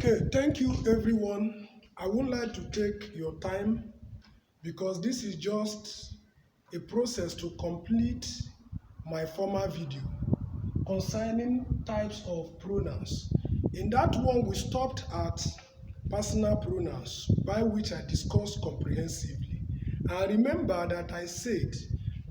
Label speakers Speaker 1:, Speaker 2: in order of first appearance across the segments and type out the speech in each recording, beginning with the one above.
Speaker 1: Okay, thank you everyone. I would like to take your time because this is just a process to complete my former video concerning types of pronouns. In that one, we stopped at personal pronouns, by which I discussed comprehensively. And remember that I said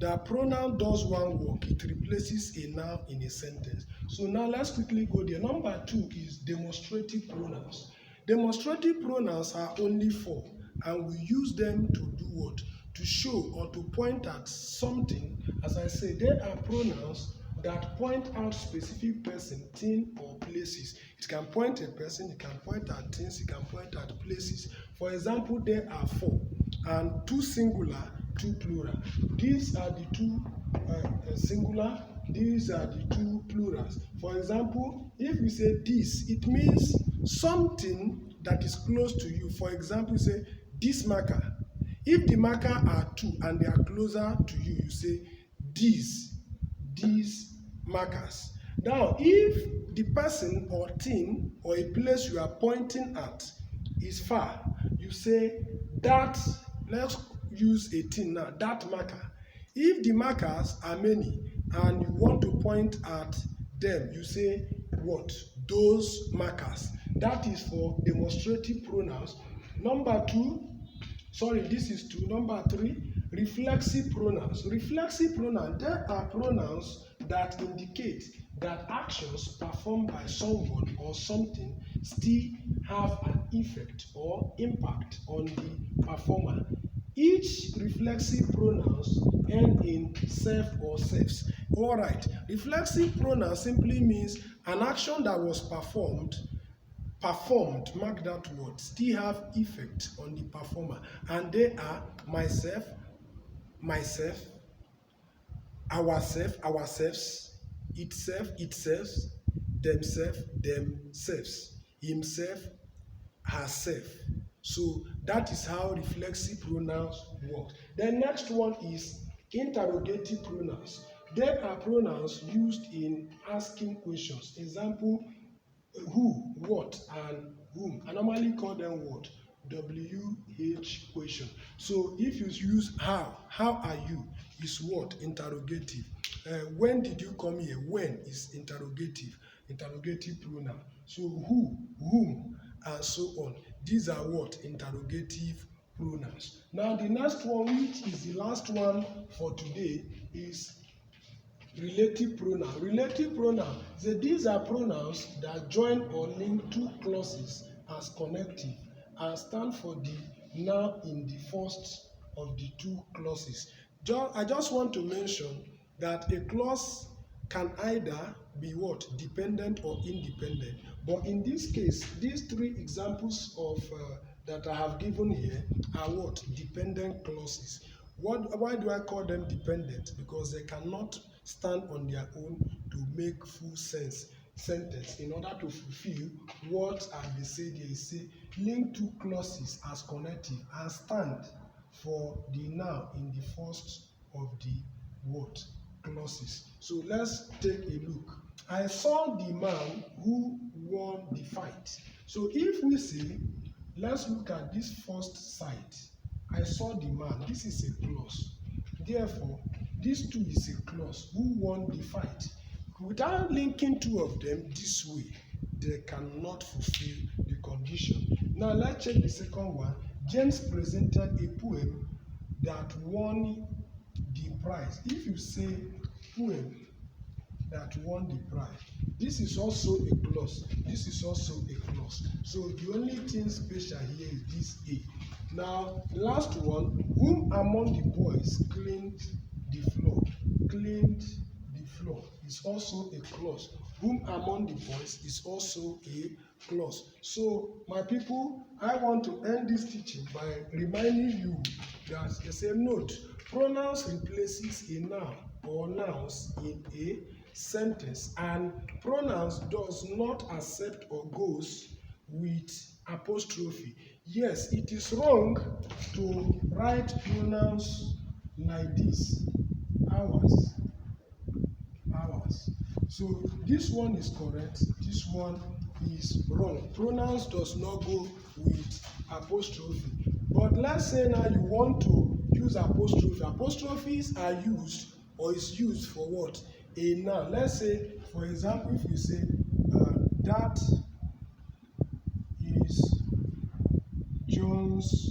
Speaker 1: that pronoun does one work, it replaces a noun in a sentence. So now let's quickly go there. Number 2 is demonstrative pronouns. Demonstrative pronouns are only 4, and we use them to do what? To show or to point at something. As I say, they are pronouns that point out specific person, thing, or places. It can point a person, it can point at things, it can point at places. For example, there are 4, and 2 singular, 2 plural. These are the 2 singular, these are the 2 plurals. For example, if we say this, it means something that is close to you. For example, you say this marker. If the marker are 2 and they are closer to you, you say these markers. Now, if the person or thing or a place you are pointing at is far, you say that. Let's use a thing now, that marker. If the markers are many and you want to point at them, you say what? Those markers. That is for demonstrative pronouns. Number 2, sorry, this is 2. Number 3, reflexive pronouns. Reflexive pronouns, there are pronouns that indicate that actions performed by someone or something still have an effect or impact on the performer. Each reflexive pronouns end in self or selves. All right, reflexive pronoun simply means an action that was performed, mark that word, still have effect on the performer, and they are myself, ourselves, itself, themselves, himself, herself. So that is how reflexive pronouns work. The next one is interrogative pronouns. There are pronouns used in asking questions. Example, who, what, and whom. I normally call them what? WH question. So if you use how are you, is what? Interrogative. When did you come here? When is interrogative pronoun. So who, whom, and so on. These are what? Interrogative pronouns. Now the next one, which is the last one for today, is relative pronoun. Relative pronoun, so these are pronouns that join or link 2 clauses as connective and stand for the noun in the first of the 2 clauses. I just want to mention that a clause can either be what? Dependent or independent. But in this case, these 3 examples of that I have given here are what? Dependent clauses. Why do I call them dependent? Because they cannot stand on their own to make full sentence. In order to fulfill what they say, they say link 2 clauses as connective and stand for the noun in the first of the what? Clauses. So let's take a look. I saw the man who won the fight. So if we say, let's look at this first side. I saw the man. This is a clause. Therefore, this too is a clause. Who won the fight? Without linking 2 of them this way, they cannot fulfill the condition. Now let's check the second one. James presented a poem that won the prize. If you say poem that won the prize, this is also a clause. This is also a clause. So the only thing special here is this A. Now, last one, whom among the boys cleaned the floor? Cleaned the floor is also a clause. Whom among the boys is also a clause. So, my people, I want to end this teaching by reminding you that the same note, pronouns replaces a noun or nouns in a sentence, and pronouns does not accept or goes with apostrophe. Yes, it is wrong to write pronouns like this, ours. So this one is correct, this one is wrong. Pronouns does not go with apostrophe. But let's say now you want to use apostrophe. Apostrophes are used or is used for what? A noun. Let's say, for example, if you say that is John's